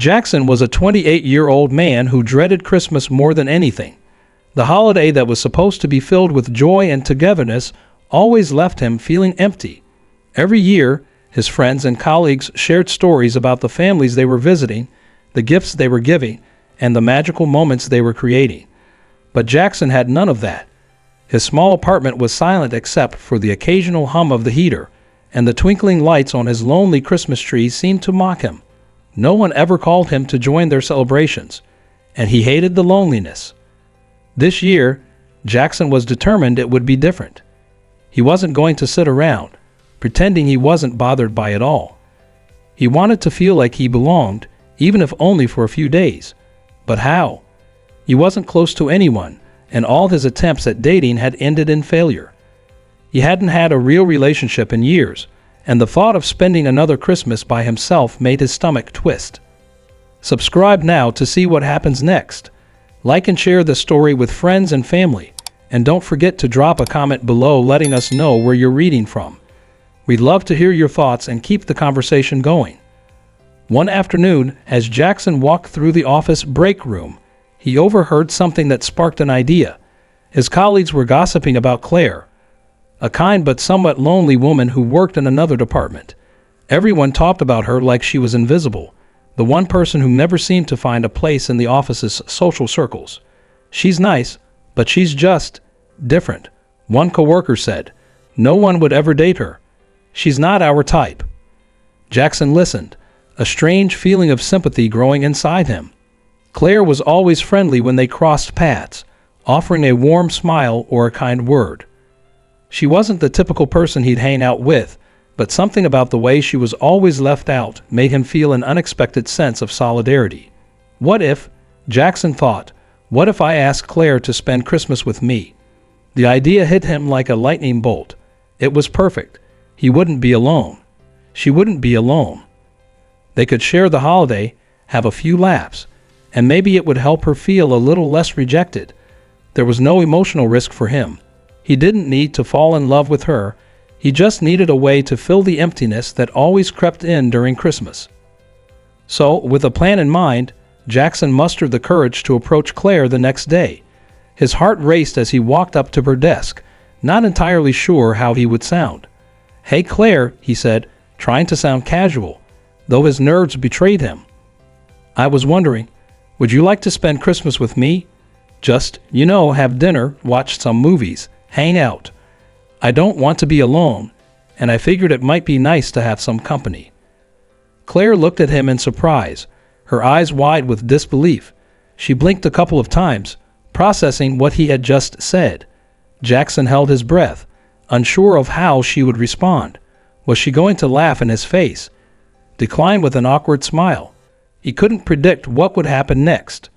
Jackson was a 28-year-old man who dreaded Christmas more than anything. The holiday that was supposed to be filled with joy and togetherness always left him feeling empty. Every year, his friends and colleagues shared stories about the families they were visiting, the gifts they were giving, and the magical moments they were creating. But Jackson had none of that. His small apartment was silent except for the occasional hum of the heater, and the twinkling lights on his lonely Christmas tree seemed to mock him. No one ever called him to join their celebrations, and he hated the loneliness. This year, Jackson was determined it would be different. He wasn't going to sit around, pretending he wasn't bothered by it all. He wanted to feel like he belonged, even if only for a few days. But how? He wasn't close to anyone, and all his attempts at dating had ended in failure. He hadn't had a real relationship in years, and the thought of spending another Christmas by himself made his stomach twist. Subscribe now to see what happens next. Like and share the story with friends and family, and don't forget to drop a comment below letting us know where you're reading from. We'd love to hear your thoughts and keep the conversation going. One afternoon, as Jackson walked through the office break room, he overheard something that sparked an idea. His colleagues were gossiping about Claire, a kind but somewhat lonely woman who worked in another department. Everyone talked about her like she was invisible, the one person who never seemed to find a place in the office's social circles. "She's nice, but she's just different," one coworker said. "No one would ever date her. She's not our type." Jackson listened, a strange feeling of sympathy growing inside him. Claire was always friendly when they crossed paths, offering a warm smile or a kind word. She wasn't the typical person he'd hang out with, but something about the way she was always left out made him feel an unexpected sense of solidarity. What if, Jackson thought, what if I asked Claire to spend Christmas with me? The idea hit him like a lightning bolt. It was perfect. He wouldn't be alone. She wouldn't be alone. They could share the holiday, have a few laughs, and maybe it would help her feel a little less rejected. There was no emotional risk for him. He didn't need to fall in love with her. He just needed a way to fill the emptiness that always crept in during Christmas. So, with a plan in mind, Jackson mustered the courage to approach Claire the next day. His heart raced as he walked up to her desk, not entirely sure how he would sound. "Hey Claire," he said, trying to sound casual, though his nerves betrayed him. "I was wondering, would you like to spend Christmas with me? Just, have dinner, watch some movies, hang out. I don't want to be alone, and I figured it might be nice to have some company." Claire looked at him in surprise, her eyes wide with disbelief. She blinked a couple of times, processing what he had just said. Jackson held his breath, unsure of how she would respond. Was she going to laugh in his face? Decline with an awkward smile? He couldn't predict what would happen next.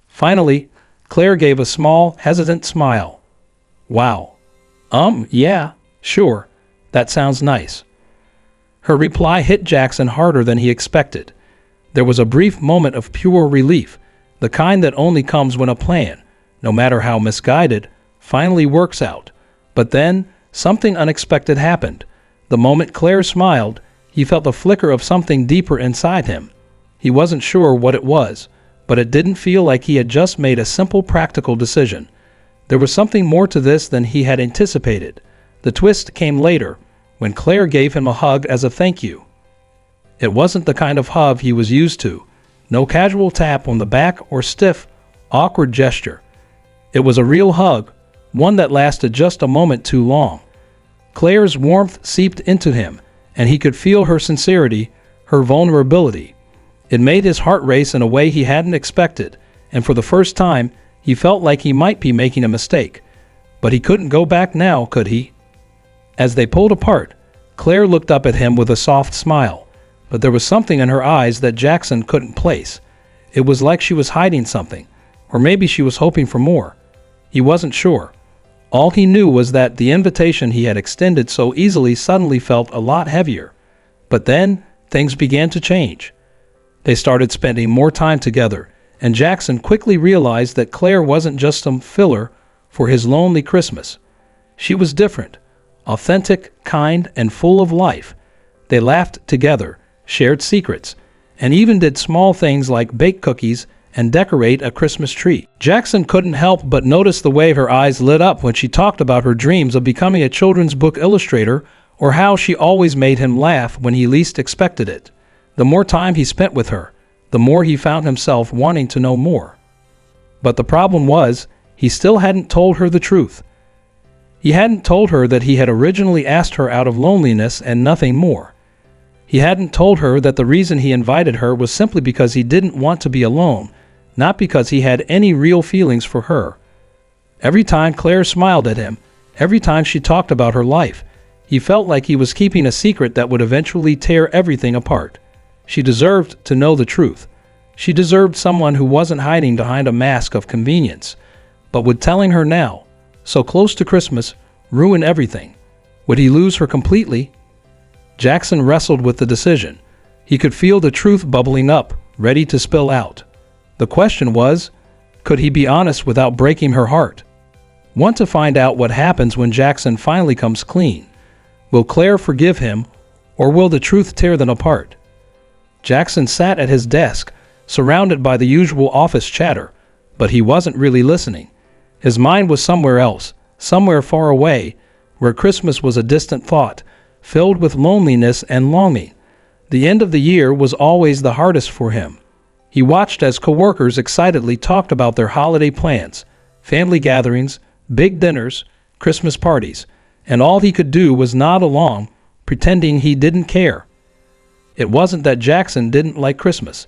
Finally, Claire gave a small, hesitant smile. "Wow. Yeah, sure. That sounds nice." Her reply hit Jackson harder than he expected. There was a brief moment of pure relief, the kind that only comes when a plan, no matter how misguided, finally works out. But then, something unexpected happened. The moment Claire smiled, he felt a flicker of something deeper inside him. He wasn't sure what it was, but it didn't feel like he had just made a simple practical decision. There was something more to this than he had anticipated. The twist came later, when Claire gave him a hug as a thank you. It wasn't the kind of hug he was used to, no casual tap on the back or stiff, awkward gesture. It was a real hug, one that lasted just a moment too long. Claire's warmth seeped into him, and he could feel her sincerity, her vulnerability. It made his heart race in a way he hadn't expected, and for the first time, he felt like he might be making a mistake. But he couldn't go back now, could he? As they pulled apart, Claire looked up at him with a soft smile, but there was something in her eyes that Jackson couldn't place. It was like she was hiding something, or maybe she was hoping for more. He wasn't sure. All he knew was that the invitation he had extended so easily suddenly felt a lot heavier. But then, things began to change. They started spending more time together, and Jackson quickly realized that Claire wasn't just some filler for his lonely Christmas. She was different, authentic, kind, and full of life. They laughed together, shared secrets, and even did small things like bake cookies and decorate a Christmas tree. Jackson couldn't help but notice the way her eyes lit up when she talked about her dreams of becoming a children's book illustrator, or how she always made him laugh when he least expected it. The more time he spent with her, the more he found himself wanting to know more. But the problem was, he still hadn't told her the truth. He hadn't told her that he had originally asked her out of loneliness and nothing more. He hadn't told her that the reason he invited her was simply because he didn't want to be alone, not because he had any real feelings for her. Every time Claire smiled at him, every time she talked about her life, he felt like he was keeping a secret that would eventually tear everything apart. She deserved to know the truth. She deserved someone who wasn't hiding behind a mask of convenience. But would telling her now, so close to Christmas, ruin everything? Would he lose her completely? Jackson wrestled with the decision. He could feel the truth bubbling up, ready to spill out. The question was, could he be honest without breaking her heart? Want to find out what happens when Jackson finally comes clean? Will Claire forgive him, or will the truth tear them apart? Jackson sat at his desk, surrounded by the usual office chatter, but he wasn't really listening. His mind was somewhere else, somewhere far away, where Christmas was a distant thought, filled with loneliness and longing. The end of the year was always the hardest for him. He watched as coworkers excitedly talked about their holiday plans, family gatherings, big dinners, Christmas parties, and all he could do was nod along, pretending he didn't care. It wasn't that Jackson didn't like Christmas.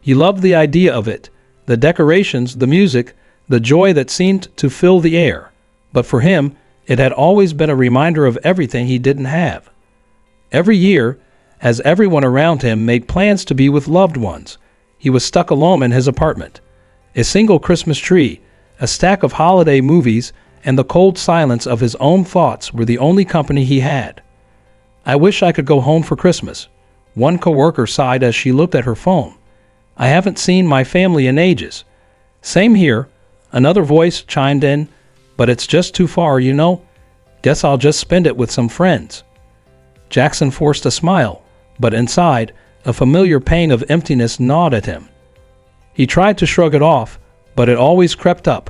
He loved the idea of it, the decorations, the music, the joy that seemed to fill the air. But for him, it had always been a reminder of everything he didn't have. Every year, as everyone around him made plans to be with loved ones, he was stuck alone in his apartment. A single Christmas tree, a stack of holiday movies, and the cold silence of his own thoughts were the only company he had. "I wish I could go home for Christmas," one coworker sighed as she looked at her phone. "I haven't seen my family in ages." "Same here," another voice chimed in, "but it's just too far, you know. Guess I'll just spend it with some friends." Jackson forced a smile, but inside, a familiar pain of emptiness gnawed at him. He tried to shrug it off, but it always crept up,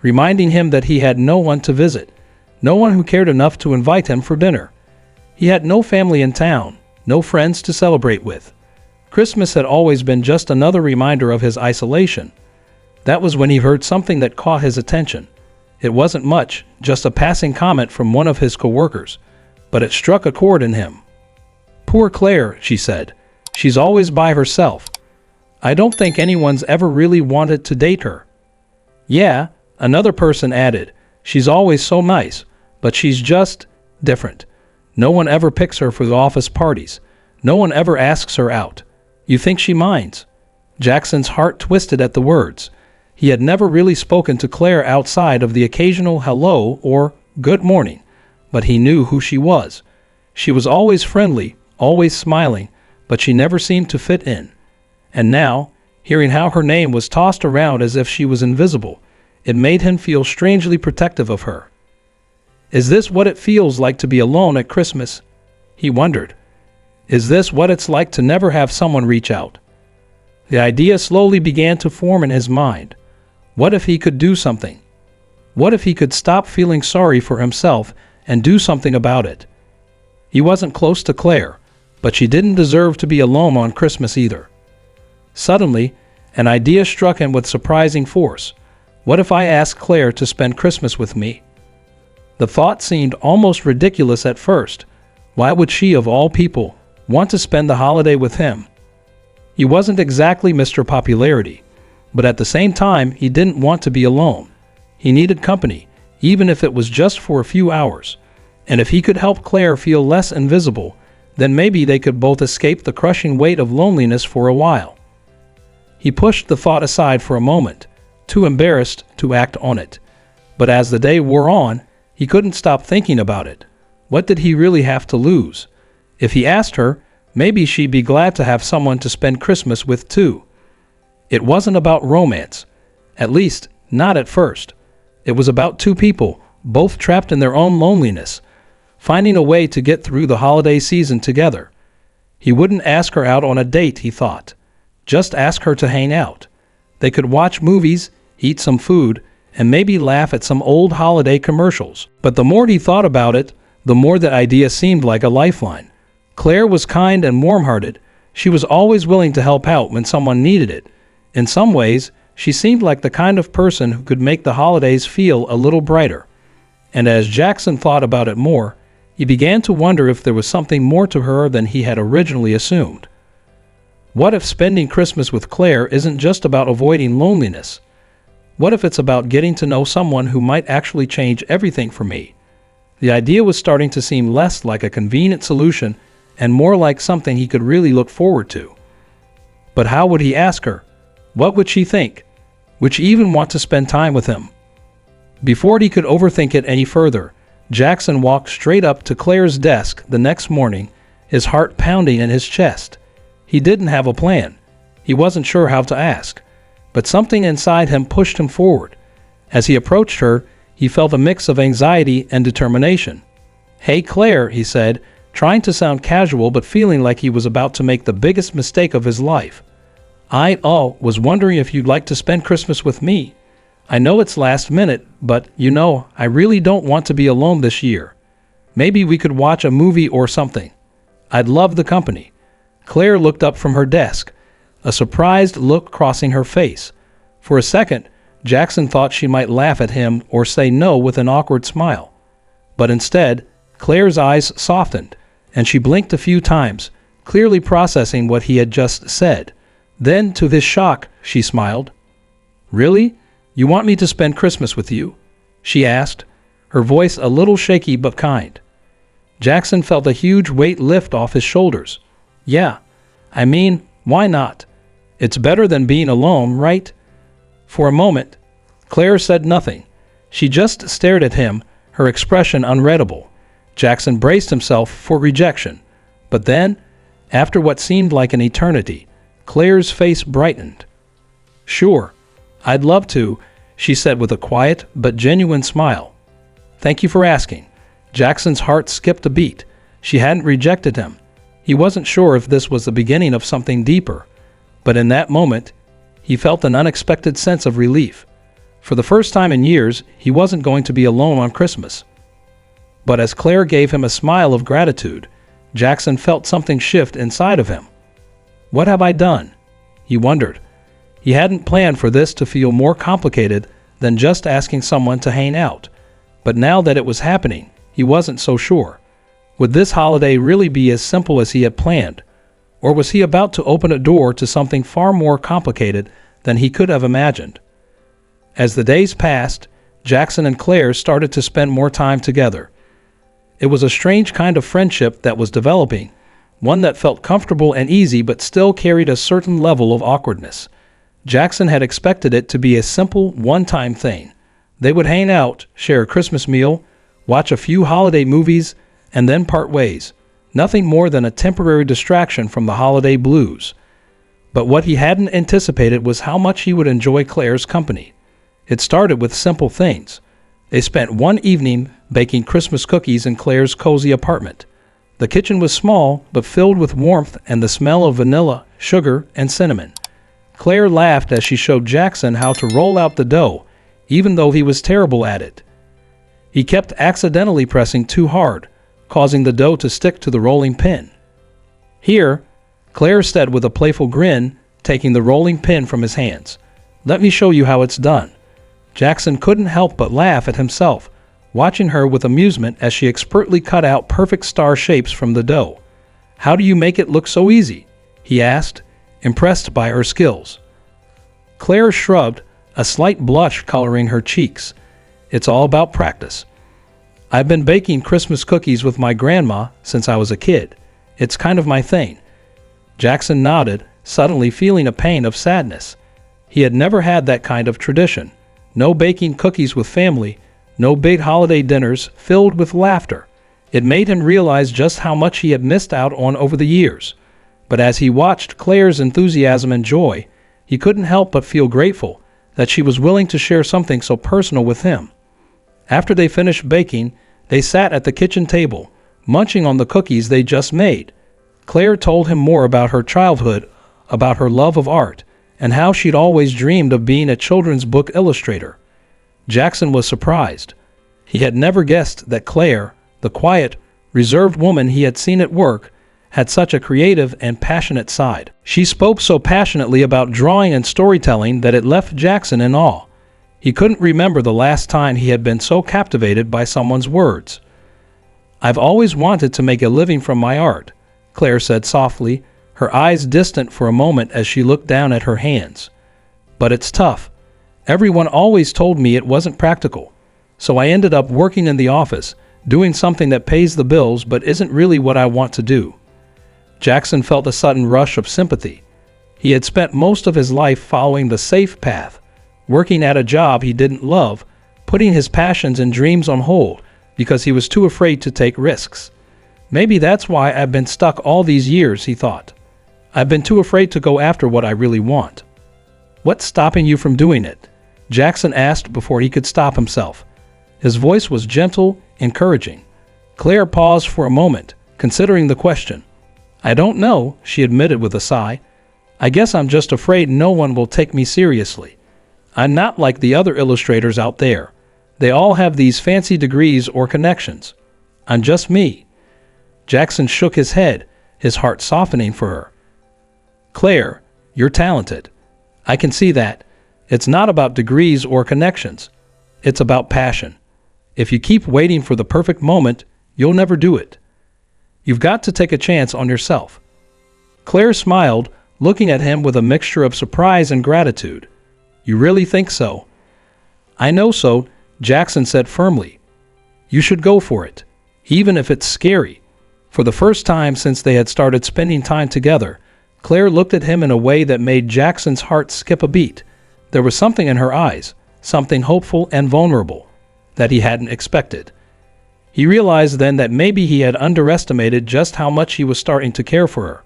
reminding him that he had no one to visit, no one who cared enough to invite him for dinner. He had no family in town, no friends to celebrate with. Christmas had always been just another reminder of his isolation. That was when he heard something that caught his attention. It wasn't much, just a passing comment from one of his coworkers, but it struck a chord in him. "Poor Claire," she said. "She's always by herself. I don't think anyone's ever really wanted to date her." "Yeah," another person added. "She's always so nice, but she's just different. No one ever picks her for the office parties. No one ever asks her out. You think she minds?" Jackson's heart twisted at the words. He had never really spoken to Claire outside of the occasional hello or good morning, but he knew who she was. She was always friendly, always smiling, but she never seemed to fit in. And now, hearing how her name was tossed around as if she was invisible, it made him feel strangely protective of her. Is this what it feels like to be alone at Christmas? He wondered. Is this what it's like to never have someone reach out? The idea slowly began to form in his mind. What if he could do something? What if he could stop feeling sorry for himself and do something about it? He wasn't close to Claire, but she didn't deserve to be alone on Christmas either. Suddenly, an idea struck him with surprising force. What if I asked Claire to spend Christmas with me? The thought seemed almost ridiculous at first. Why would she, of all people, want to spend the holiday with him? He wasn't exactly Mr. Popularity, but at the same time, he didn't want to be alone. He needed company, even if it was just for a few hours. And if he could help Claire feel less invisible, then maybe they could both escape the crushing weight of loneliness for a while. He pushed the thought aside for a moment, too embarrassed to act on it. But as the day wore on, he couldn't stop thinking about it. What did he really have to lose? If he asked her, maybe she'd be glad to have someone to spend Christmas with too. It wasn't about romance, at least not at first. It was about two people, both trapped in their own loneliness, finding a way to get through the holiday season together. He wouldn't ask her out on a date, he thought. Just ask her to hang out. They could watch movies, eat some food, and maybe laugh at some old holiday commercials. But the more he thought about it, the more that idea seemed like a lifeline. Claire was kind and warm-hearted. She was always willing to help out when someone needed it. In some ways, she seemed like the kind of person who could make the holidays feel a little brighter. And as Jackson thought about it more, he began to wonder if there was something more to her than he had originally assumed. What if spending Christmas with Claire isn't just about avoiding loneliness? What if it's about getting to know someone who might actually change everything for me? The idea was starting to seem less like a convenient solution and more like something he could really look forward to. But how would he ask her? What would she think? Would she even want to spend time with him? Before he could overthink it any further, Jackson walked straight up to Claire's desk the next morning, his heart pounding in his chest. He didn't have a plan. He wasn't sure how to ask. But something inside him pushed him forward. As he approached her, he felt a mix of anxiety and determination. "Hey Claire," he said, trying to sound casual but feeling like he was about to make the biggest mistake of his life. "I was wondering if you'd like to spend Christmas with me. I know it's last minute, but, I really don't want to be alone this year. Maybe we could watch a movie or something. I'd love the company." Claire looked up from her desk, a surprised look crossing her face. For a second, Jackson thought she might laugh at him or say no with an awkward smile. But instead, Claire's eyes softened, and she blinked a few times, clearly processing what he had just said. Then, to his shock, she smiled. "Really? You want me to spend Christmas with you?" she asked, her voice a little shaky but kind. Jackson felt a huge weight lift off his shoulders. "Yeah, why not? It's better than being alone, right?" For a moment, Claire said nothing. She just stared at him, her expression unreadable. Jackson braced himself for rejection. But then, after what seemed like an eternity, Claire's face brightened. "Sure, I'd love to," she said with a quiet but genuine smile. "Thank you for asking." Jackson's heart skipped a beat. She hadn't rejected him. He wasn't sure if this was the beginning of something deeper. But in that moment, he felt an unexpected sense of relief. For the first time in years, he wasn't going to be alone on Christmas. But as Claire gave him a smile of gratitude, Jackson felt something shift inside of him. "What have I done?" he wondered. He hadn't planned for this to feel more complicated than just asking someone to hang out. But now that it was happening, he wasn't so sure. Would this holiday really be as simple as he had planned? Or was he about to open a door to something far more complicated than he could have imagined? As the days passed, Jackson and Claire started to spend more time together. It was a strange kind of friendship that was developing, one that felt comfortable and easy but still carried a certain level of awkwardness. Jackson had expected it to be a simple, one-time thing. They would hang out, share a Christmas meal, watch a few holiday movies, and then part ways. Nothing more than a temporary distraction from the holiday blues. But what he hadn't anticipated was how much he would enjoy Claire's company. It started with simple things. They spent one evening baking Christmas cookies in Claire's cozy apartment. The kitchen was small, but filled with warmth and the smell of vanilla, sugar, and cinnamon. Claire laughed as she showed Jackson how to roll out the dough, even though he was terrible at it. He kept accidentally pressing too hard, causing the dough to stick to the rolling pin. "Here," Claire said with a playful grin, taking the rolling pin from his hands. "Let me show you how it's done." Jackson couldn't help but laugh at himself, watching her with amusement as she expertly cut out perfect star shapes from the dough. "How do you make it look so easy?" he asked, impressed by her skills. Claire shrugged, a slight blush coloring her cheeks. "It's all about practice. I've been baking Christmas cookies with my grandma since I was a kid. It's kind of my thing." Jackson nodded, suddenly feeling a pain of sadness. He had never had that kind of tradition. No baking cookies with family, no big holiday dinners filled with laughter. It made him realize just how much he had missed out on over the years. But as he watched Claire's enthusiasm and joy, he couldn't help but feel grateful that she was willing to share something so personal with him. After they finished baking, they sat at the kitchen table, munching on the cookies they just made. Claire told him more about her childhood, about her love of art, and how she'd always dreamed of being a children's book illustrator. Jackson was surprised. He had never guessed that Claire, the quiet, reserved woman he had seen at work, had such a creative and passionate side. She spoke so passionately about drawing and storytelling that it left Jackson in awe. He couldn't remember the last time he had been so captivated by someone's words. "I've always wanted to make a living from my art," Claire said softly, her eyes distant for a moment as she looked down at her hands. "But it's tough. Everyone always told me it wasn't practical. So I ended up working in the office, doing something that pays the bills but isn't really what I want to do." Jackson felt a sudden rush of sympathy. He had spent most of his life following the safe path, working at a job he didn't love, putting his passions and dreams on hold because he was too afraid to take risks. "Maybe that's why I've been stuck all these years," he thought. "I've been too afraid to go after what I really want." "What's stopping you from doing it?" Jackson asked before he could stop himself. His voice was gentle, encouraging. Claire paused for a moment, considering the question. "I don't know," she admitted with a sigh. "I guess I'm just afraid no one will take me seriously. I'm not like the other illustrators out there. They all have these fancy degrees or connections. I'm just me." Jackson shook his head, his heart softening for her. "Claire, you're talented. I can see that. It's not about degrees or connections. It's about passion. If you keep waiting for the perfect moment, you'll never do it. You've got to take a chance on yourself." Claire smiled, looking at him with a mixture of surprise and gratitude. "You really think so?" "I know so," Jackson said firmly. "You should go for it, even if it's scary." For the first time since they had started spending time together, Claire looked at him in a way that made Jackson's heart skip a beat. There was something in her eyes, something hopeful and vulnerable, that he hadn't expected. He realized then that maybe he had underestimated just how much he was starting to care for her.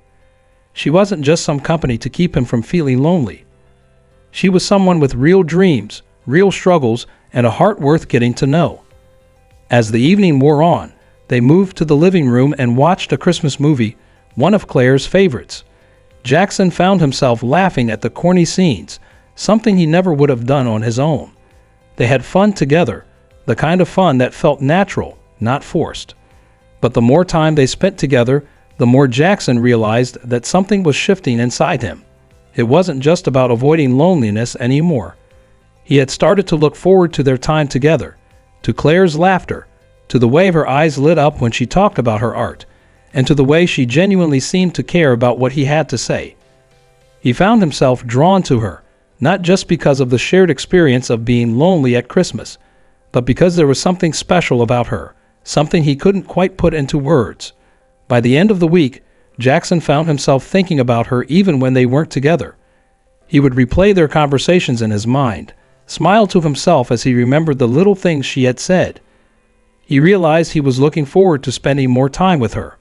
She wasn't just some company to keep him from feeling lonely. She was someone with real dreams, real struggles, and a heart worth getting to know. As the evening wore on, they moved to the living room and watched a Christmas movie, one of Claire's favorites. Jackson found himself laughing at the corny scenes, something he never would have done on his own. They had fun together, the kind of fun that felt natural, not forced. But the more time they spent together, the more Jackson realized that something was shifting inside him. It wasn't just about avoiding loneliness anymore. He had started to look forward to their time together, to Claire's laughter, to the way her eyes lit up when she talked about her art, and to the way she genuinely seemed to care about what he had to say. He found himself drawn to her, not just because of the shared experience of being lonely at Christmas, but because there was something special about her, something he couldn't quite put into words. By the end of the week, Jackson found himself thinking about her even when they weren't together. He would replay their conversations in his mind, smile to himself as he remembered the little things she had said. He realized he was looking forward to spending more time with her,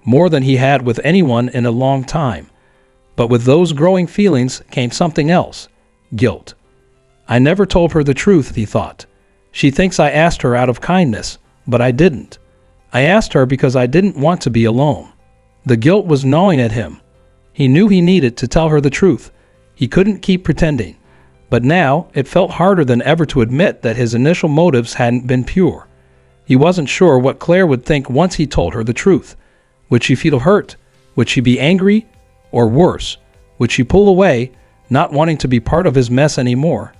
more than he had with anyone in a long time. But with those growing feelings came something else, guilt. "I never told her the truth," he thought. "She thinks I asked her out of kindness, but I didn't. I asked her because I didn't want to be alone." The guilt was gnawing at him. He knew he needed to tell her the truth. He couldn't keep pretending. But now it felt harder than ever to admit that his initial motives hadn't been pure. He wasn't sure what Claire would think once he told her the truth. Would she feel hurt? Would she be angry? Or worse, would she pull away, not wanting to be part of his mess anymore?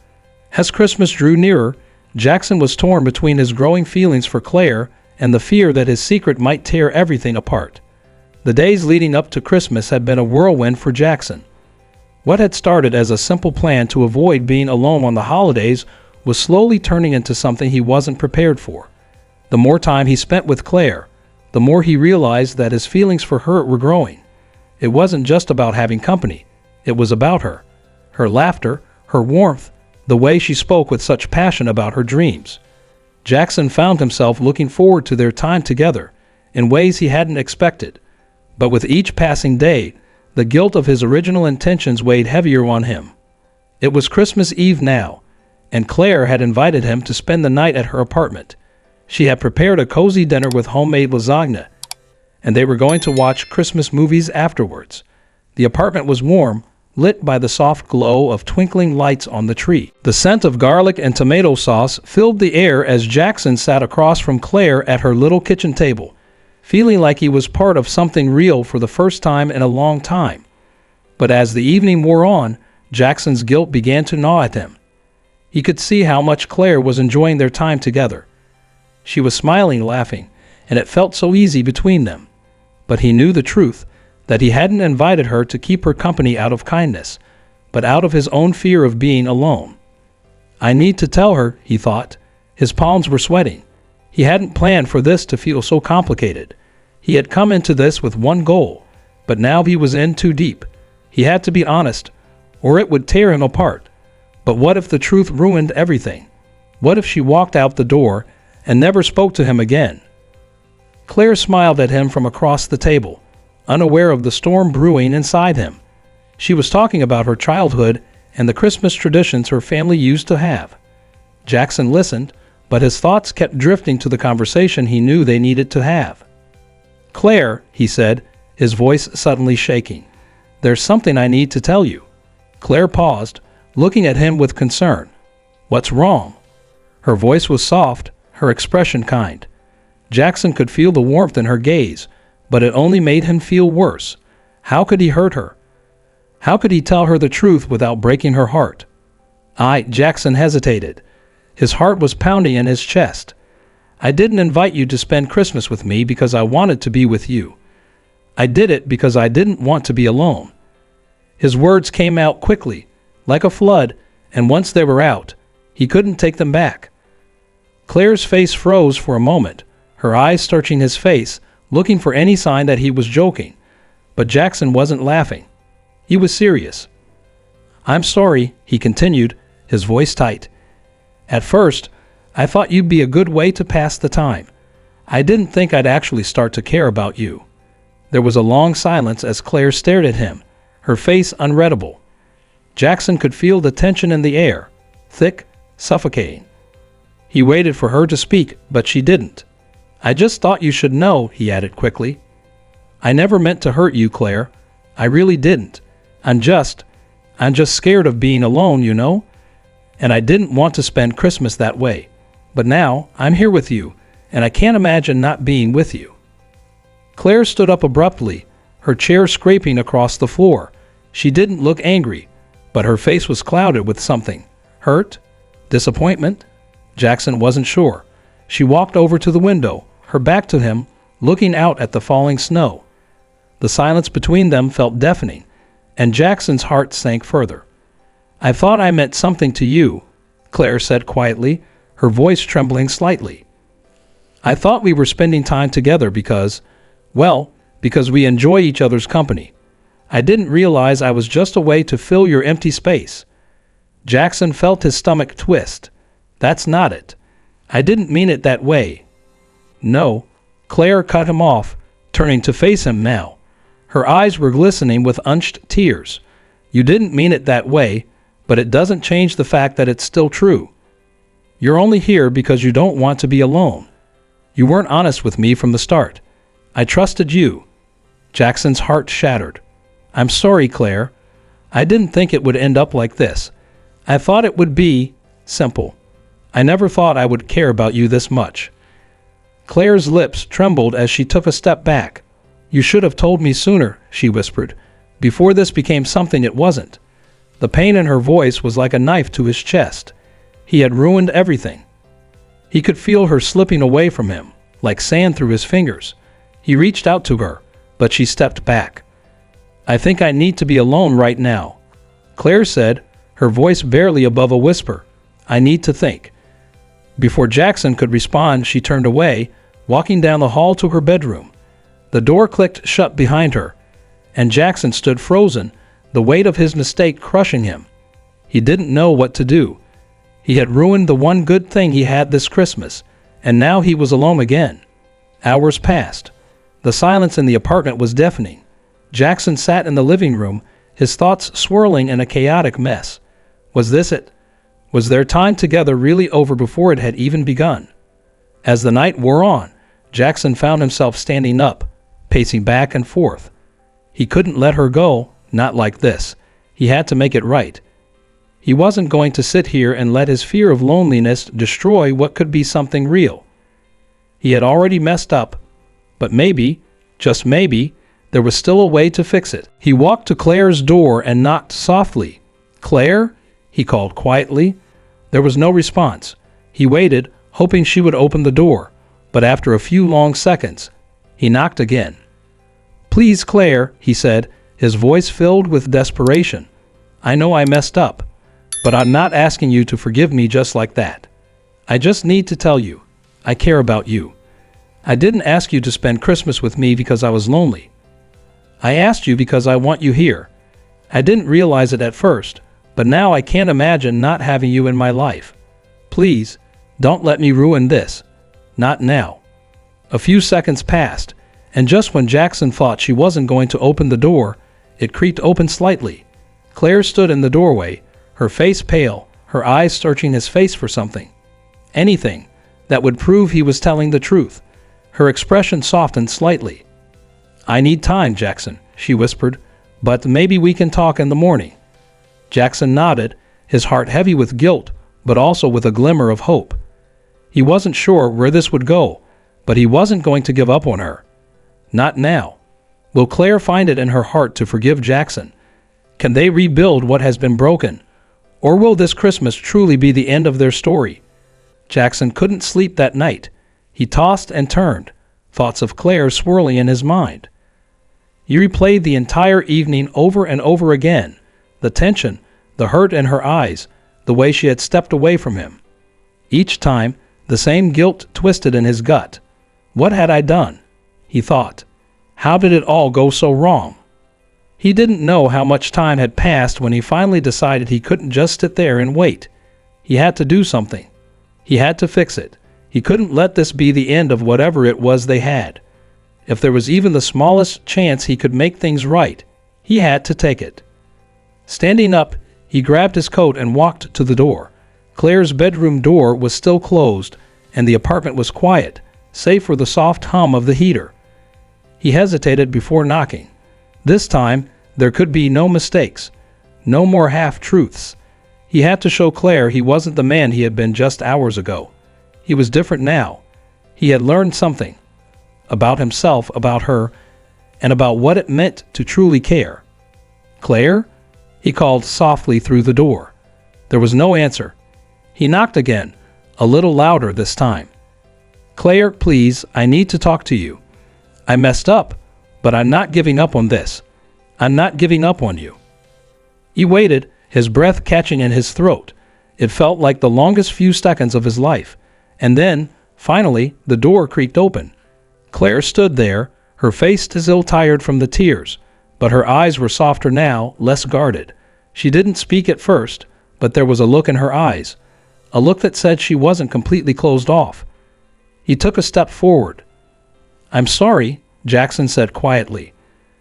As Christmas drew nearer, Jackson was torn between his growing feelings for Claire and the fear that his secret might tear everything apart. The days leading up to Christmas had been a whirlwind for Jackson. What had started as a simple plan to avoid being alone on the holidays was slowly turning into something he wasn't prepared for. The more time he spent with Claire, the more he realized that his feelings for her were growing. It wasn't just about having company. It was about her. Her laughter, her warmth, the way she spoke with such passion about her dreams. Jackson found himself looking forward to their time together in ways he hadn't expected. But with each passing day, the guilt of his original intentions weighed heavier on him. It was Christmas Eve now, and Claire had invited him to spend the night at her apartment. She had prepared a cozy dinner with homemade lasagna, and they were going to watch Christmas movies afterwards. The apartment was warm, lit by the soft glow of twinkling lights on the tree. The scent of garlic and tomato sauce filled the air as Jackson sat across from Claire at her little kitchen table, feeling like he was part of something real for the first time in a long time. But as the evening wore on, Jackson's guilt began to gnaw at him. He could see how much Claire was enjoying their time together. She was smiling, laughing, and it felt so easy between them. But he knew the truth, that he hadn't invited her to keep her company out of kindness, but out of his own fear of being alone. I need to tell her, he thought. His palms were sweating. He hadn't planned for this to feel so complicated. He had come into this with one goal, but now he was in too deep. He had to be honest, or it would tear him apart. But what if the truth ruined everything? What if she walked out the door and never spoke to him again? Claire smiled at him from across the table, unaware of the storm brewing inside him. She was talking about her childhood and the Christmas traditions her family used to have. Jackson listened, but his thoughts kept drifting to the conversation he knew they needed to have. "Claire," he said, his voice suddenly shaking, "there's something I need to tell you." Claire paused, looking at him with concern. "What's wrong?" Her voice was soft, her expression kind. Jackson could feel the warmth in her gaze, but it only made him feel worse. How could he hurt her? How could he tell her the truth without breaking her heart? Jackson hesitated. His heart was pounding in his chest. "I didn't invite you to spend Christmas with me because I wanted to be with you. I did it because I didn't want to be alone." His words came out quickly, like a flood, and once they were out, he couldn't take them back. Claire's face froze for a moment, her eyes searching his face, looking for any sign that he was joking. But Jackson wasn't laughing. He was serious. "I'm sorry," he continued, his voice tight. "At first, I thought you'd be a good way to pass the time. I didn't think I'd actually start to care about you." There was a long silence as Claire stared at him, her face unreadable. Jackson could feel the tension in the air, thick, suffocating. He waited for her to speak, but she didn't. "I just thought you should know," he added quickly. "I never meant to hurt you, Claire. I really didn't. I'm just scared of being alone, you know? And I didn't want to spend Christmas that way. But now, I'm here with you, and I can't imagine not being with you." Claire stood up abruptly, her chair scraping across the floor. She didn't look angry, but her face was clouded with something. Hurt? Disappointment? Jackson wasn't sure. She walked over to the window, her back to him, looking out at the falling snow. The silence between them felt deafening, and Jackson's heart sank further. "I thought I meant something to you," Claire said quietly, her voice trembling slightly. "I thought we were spending time together because we enjoy each other's company. I didn't realize I was just a way to fill your empty space." Jackson felt his stomach twist. "That's not it. I didn't mean it that way." "No," Claire cut him off, turning to face him now. Her eyes were glistening with unshed tears. "You didn't mean it that way, but it doesn't change the fact that it's still true. You're only here because you don't want to be alone. You weren't honest with me from the start. I trusted you." Jackson's heart shattered. "I'm sorry, Claire. I didn't think it would end up like this. I thought it would be simple. I never thought I would care about you this much." Claire's lips trembled as she took a step back. "You should have told me sooner," she whispered, "before this became something it wasn't." The pain in her voice was like a knife to his chest. He had ruined everything. He could feel her slipping away from him, like sand through his fingers. He reached out to her, but she stepped back. "I think I need to be alone right now," Claire said, her voice barely above a whisper. "I need to think." Before Jackson could respond, she turned away, walking down the hall to her bedroom. The door clicked shut behind her, and Jackson stood frozen, the weight of his mistake crushing him. He didn't know what to do. He had ruined the one good thing he had this Christmas, and now he was alone again. Hours passed. The silence in the apartment was deafening. Jackson sat in the living room, his thoughts swirling in a chaotic mess. Was this it? Was their time together really over before it had even begun? As the night wore on, Jackson found himself standing up, pacing back and forth. He couldn't let her go, Not like this. He had to make it right. He wasn't going to sit here and let his fear of loneliness destroy what could be something real. He had already messed up, but maybe, just maybe, there was still a way to fix it. He walked to Claire's door and knocked softly. "Claire?" he called quietly. There was no response. He waited, hoping she would open the door, but after a few long seconds, he knocked again. "Please, Claire," he said, his voice filled with desperation. "I know I messed up, but I'm not asking you to forgive me just like that. I just need to tell you, I care about you. I didn't ask you to spend Christmas with me because I was lonely. I asked you because I want you here. I didn't realize it at first, but now I can't imagine not having you in my life. Please, don't let me ruin this. Not now." A few seconds passed, and just when Jackson thought she wasn't going to open the door, it creaked open slightly. Claire stood in the doorway, her face pale, her eyes searching his face for something. Anything that would prove he was telling the truth. Her expression softened slightly. "I need time, Jackson," she whispered, "but maybe we can talk in the morning." Jackson nodded, his heart heavy with guilt, but also with a glimmer of hope. He wasn't sure where this would go, but he wasn't going to give up on her. Not now. Will Claire find it in her heart to forgive Jackson? Can they rebuild what has been broken? Or will this Christmas truly be the end of their story? Jackson couldn't sleep that night. He tossed and turned, thoughts of Claire swirling in his mind. He replayed the entire evening over and over again, the tension, the hurt in her eyes, the way she had stepped away from him. Each time, the same guilt twisted in his gut. What had I done? He thought. How did it all go so wrong? He didn't know how much time had passed when he finally decided he couldn't just sit there and wait. He had to do something. He had to fix it. He couldn't let this be the end of whatever it was they had. If there was even the smallest chance he could make things right, he had to take it. Standing up, he grabbed his coat and walked to the door. Claire's bedroom door was still closed, and the apartment was quiet, save for the soft hum of the heater. He hesitated before knocking. This time, there could be no mistakes, no more half-truths. He had to show Claire he wasn't the man he had been just hours ago. He was different now. He had learned something about himself, about her, and about what it meant to truly care. "Claire?" he called softly through the door. There was no answer. He knocked again, a little louder this time. "Claire, please, I need to talk to you. I messed up, but I'm not giving up on this. I'm not giving up on you." He waited, his breath catching in his throat. It felt like the longest few seconds of his life. And then, finally, the door creaked open. Claire stood there, her face still tired from the tears, but her eyes were softer now, less guarded. She didn't speak at first, but there was a look in her eyes, a look that said she wasn't completely closed off. He took a step forward. "I'm sorry," Jackson said quietly.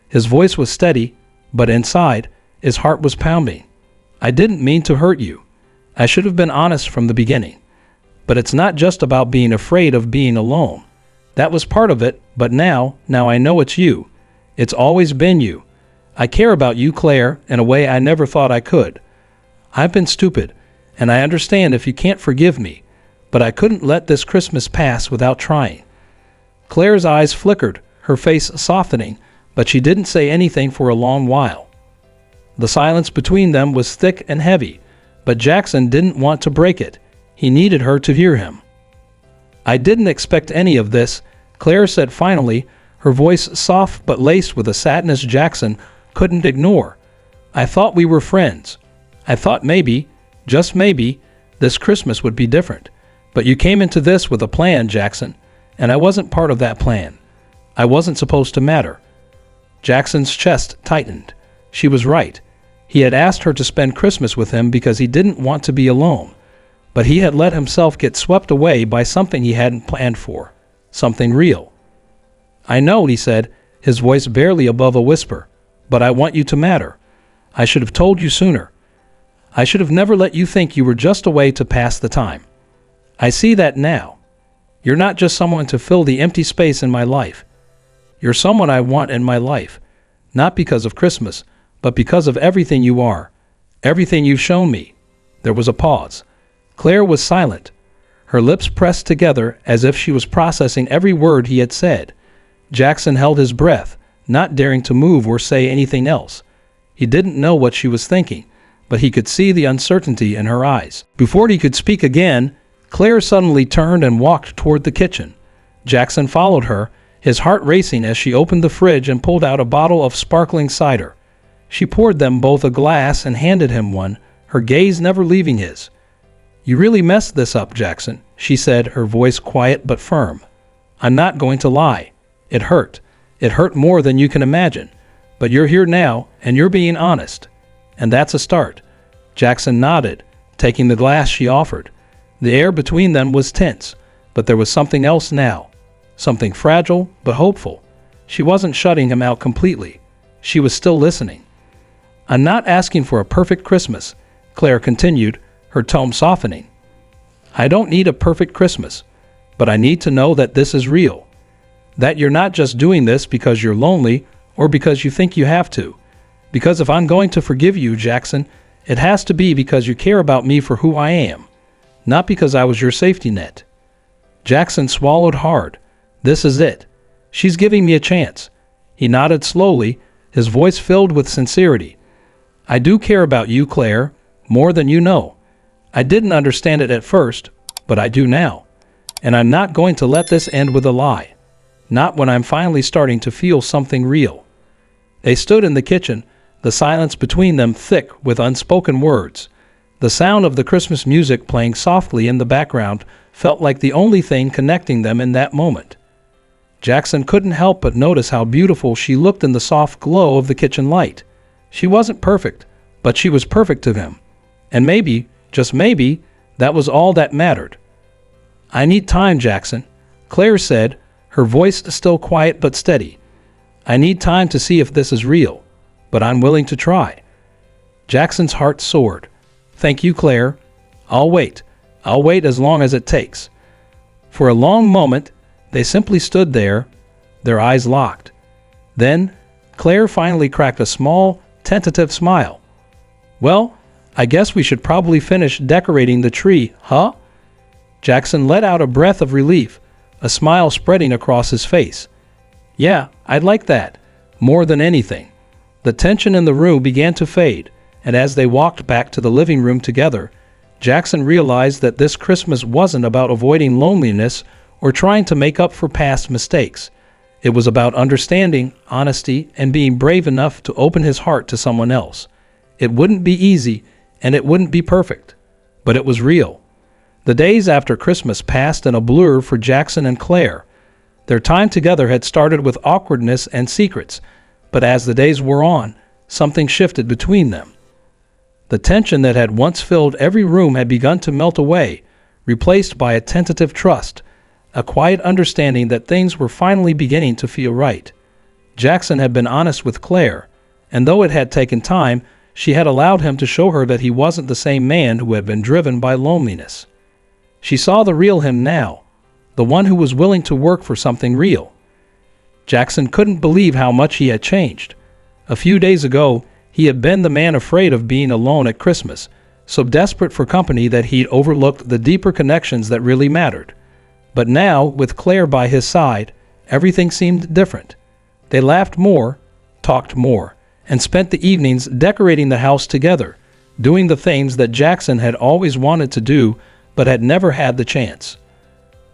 His voice was steady, but inside, his heart was pounding. "I didn't mean to hurt you. I should have been honest from the beginning. But it's not just about being afraid of being alone. That was part of it, but now I know it's you. It's always been you. I care about you, Claire, in a way I never thought I could. I've been stupid, and I understand if you can't forgive me, but I couldn't let this Christmas pass without trying." Claire's eyes flickered, her face softening, but she didn't say anything for a long while. The silence between them was thick and heavy, but Jackson didn't want to break it. He needed her to hear him. "I didn't expect any of this," Claire said finally, her voice soft but laced with a sadness Jackson couldn't ignore. "I thought we were friends. I thought maybe, just maybe, this Christmas would be different. But you came into this with a plan, Jackson, and I wasn't part of that plan. I wasn't supposed to matter." Jackson's chest tightened. She was right. He had asked her to spend Christmas with him because he didn't want to be alone. But he had let himself get swept away by something he hadn't planned for, something real. "I know," he said, his voice barely above a whisper, "but I want you to matter. I should have told you sooner. I should have never let you think you were just a way to pass the time. I see that now. You're not just someone to fill the empty space in my life. You're someone I want in my life, not because of Christmas, but because of everything you are, everything you've shown me." There was a pause. Claire was silent, her lips pressed together as if she was processing every word he had said. Jackson held his breath, not daring to move or say anything else. He didn't know what she was thinking, but he could see the uncertainty in her eyes. Before he could speak again, Claire suddenly turned and walked toward the kitchen. Jackson followed her, his heart racing as she opened the fridge and pulled out a bottle of sparkling cider. She poured them both a glass and handed him one, her gaze never leaving his. "You really messed this up, Jackson," she said, her voice quiet but firm. "I'm not going to lie. It hurt. It hurt more than you can imagine. But you're here now, and you're being honest. And that's a start." Jackson nodded, taking the glass she offered. The air between them was tense, but there was something else now. Something fragile, but hopeful. She wasn't shutting him out completely. She was still listening. "I'm not asking for a perfect Christmas," Claire continued, her tone softening. "I don't need a perfect Christmas, but I need to know that this is real. That you're not just doing this because you're lonely or because you think you have to. Because if I'm going to forgive you, Jackson, it has to be because you care about me for who I am, not because I was your safety net." Jackson swallowed hard. This is it. She's giving me a chance. He nodded slowly, his voice filled with sincerity. "I do care about you, Claire, more than you know. I didn't understand it at first, but I do now. And I'm not going to let this end with a lie. Not when I'm finally starting to feel something real." They stood in the kitchen, the silence between them thick with unspoken words. The sound of the Christmas music playing softly in the background felt like the only thing connecting them in that moment. Jackson couldn't help but notice how beautiful she looked in the soft glow of the kitchen light. She wasn't perfect, but she was perfect to him. And maybe, just maybe, that was all that mattered. "I need time, Jackson," Claire said, her voice still quiet but steady. "I need time to see if this is real, but I'm willing to try." Jackson's heart soared. "Thank you, Claire. I'll wait. I'll wait as long as it takes." For a long moment, they simply stood there, their eyes locked. Then, Claire finally cracked a small, tentative smile. "Well, I guess we should probably finish decorating the tree, huh?" Jackson let out a breath of relief, a smile spreading across his face. "Yeah, I'd like that, more than anything." The tension in the room began to fade, and as they walked back to the living room together, Jackson realized that this Christmas wasn't about avoiding loneliness or trying to make up for past mistakes. It was about understanding, honesty, and being brave enough to open his heart to someone else. It wouldn't be easy, and it wouldn't be perfect, but it was real. The days after Christmas passed in a blur for Jackson and Claire. Their time together had started with awkwardness and secrets, but as the days wore on, something shifted between them. The tension that had once filled every room had begun to melt away, replaced by a tentative trust, a quiet understanding that things were finally beginning to feel right. Jackson had been honest with Claire, and though it had taken time, she had allowed him to show her that he wasn't the same man who had been driven by loneliness. She saw the real him now, the one who was willing to work for something real. Jackson couldn't believe how much he had changed. A few days ago, he had been the man afraid of being alone at Christmas, so desperate for company that he'd overlooked the deeper connections that really mattered. But now, with Claire by his side, everything seemed different. They laughed more, talked more, and spent the evenings decorating the house together, doing the things that Jackson had always wanted to do but had never had the chance.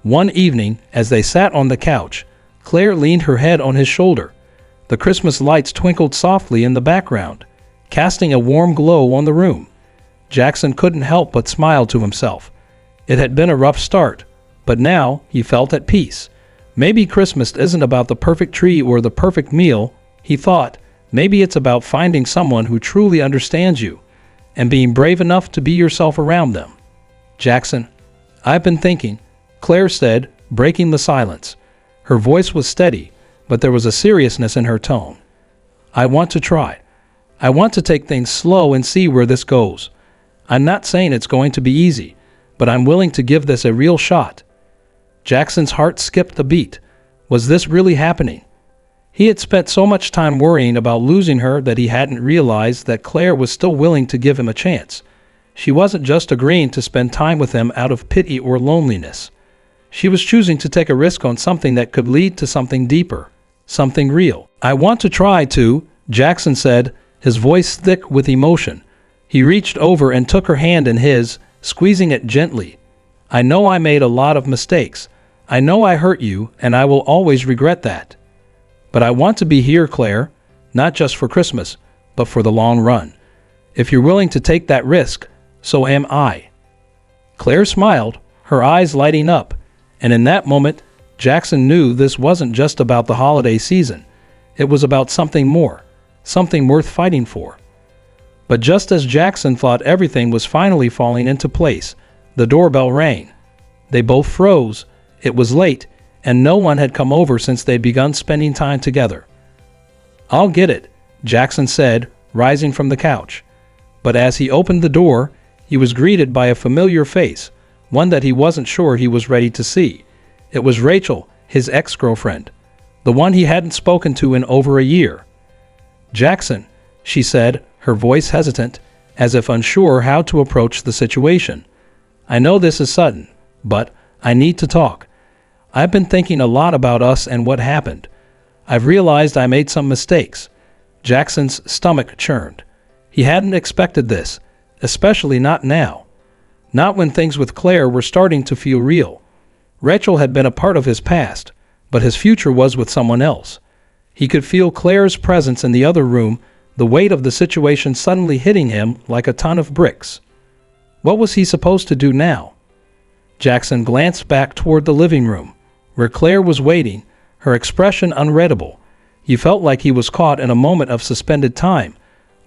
One evening, as they sat on the couch, Claire leaned her head on his shoulder. The Christmas lights twinkled softly in the background, casting a warm glow on the room. Jackson couldn't help but smile to himself. It had been a rough start, but now he felt at peace. Maybe Christmas isn't about the perfect tree or the perfect meal, he thought. Maybe it's about finding someone who truly understands you and being brave enough to be yourself around them. "Jackson, I've been thinking," Claire said, breaking the silence. Her voice was steady, but there was a seriousness in her tone. "I want to try. I want to take things slow and see where this goes. I'm not saying it's going to be easy, but I'm willing to give this a real shot." Jackson's heart skipped a beat. Was this really happening? He had spent so much time worrying about losing her that he hadn't realized that Claire was still willing to give him a chance. She wasn't just agreeing to spend time with him out of pity or loneliness. She was choosing to take a risk on something that could lead to something deeper, something real. "I want to try to," Jackson said, his voice thick with emotion. He reached over and took her hand in his, squeezing it gently. "I know I made a lot of mistakes. I know I hurt you, and I will always regret that. But I want to be here, Claire, not just for Christmas, but for the long run. If you're willing to take that risk, so am I." Claire smiled, her eyes lighting up, and in that moment, Jackson knew this wasn't just about the holiday season. It was about something more, something worth fighting for. But just as Jackson thought everything was finally falling into place, the doorbell rang. They both froze. It was late, and no one had come over since they'd begun spending time together. "I'll get it," Jackson said, rising from the couch. But as he opened the door, he was greeted by a familiar face, one that he wasn't sure he was ready to see. It was Rachel, his ex-girlfriend, the one he hadn't spoken to in over a year. "Jackson," she said, her voice hesitant, as if unsure how to approach the situation. "I know this is sudden, but I need to talk. I've been thinking a lot about us and what happened. I've realized I made some mistakes." Jackson's stomach churned. He hadn't expected this, especially not now. Not when things with Claire were starting to feel real. Rachel had been a part of his past, but his future was with someone else. He could feel Claire's presence in the other room, the weight of the situation suddenly hitting him like a ton of bricks. What was he supposed to do now? Jackson glanced back toward the living room, where Claire was waiting, her expression unreadable. He felt like he was caught in a moment of suspended time,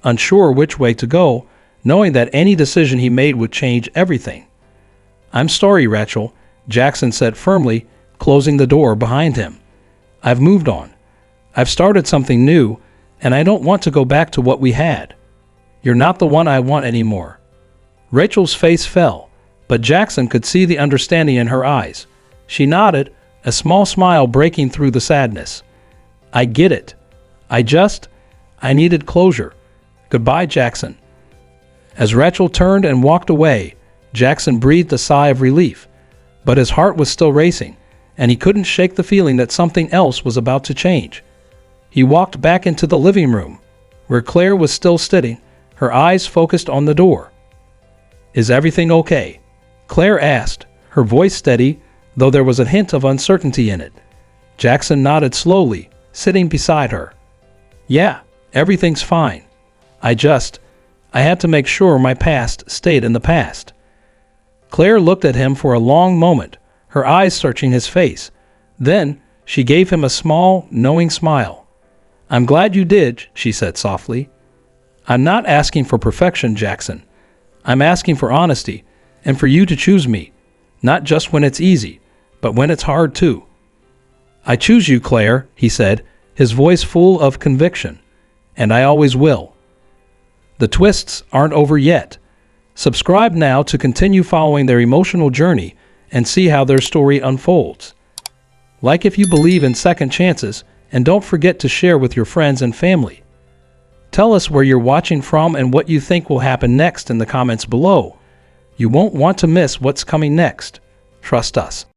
unsure which way to go, knowing that any decision he made would change everything. "I'm sorry, Rachel," Jackson said firmly, closing the door behind him. "I've moved on. I've started something new, and I don't want to go back to what we had. You're not the one I want anymore." Rachel's face fell, but Jackson could see the understanding in her eyes. She nodded, a small smile breaking through the sadness. "I get it. I needed closure. Goodbye, Jackson." As Rachel turned and walked away, Jackson breathed a sigh of relief, but his heart was still racing, and he couldn't shake the feeling that something else was about to change. He walked back into the living room, where Claire was still sitting, her eyes focused on the door. "Is everything okay?" Claire asked, her voice steady, though there was a hint of uncertainty in it. Jackson nodded slowly, sitting beside her. "Yeah, everything's fine. I had to make sure my past stayed in the past." Claire looked at him for a long moment, her eyes searching his face. Then she gave him a small, knowing smile. "I'm glad you did," she said softly. "I'm not asking for perfection, Jackson. I'm asking for honesty, and for you to choose me, not just when it's easy, but when it's hard too." "I choose you, Claire," he said, his voice full of conviction. "And I always will." The twists aren't over yet. Subscribe now to continue following their emotional journey and see how their story unfolds. Like if you believe in second chances, and don't forget to share with your friends and family. Tell us where you're watching from and what you think will happen next in the comments below. You won't want to miss what's coming next. Trust us.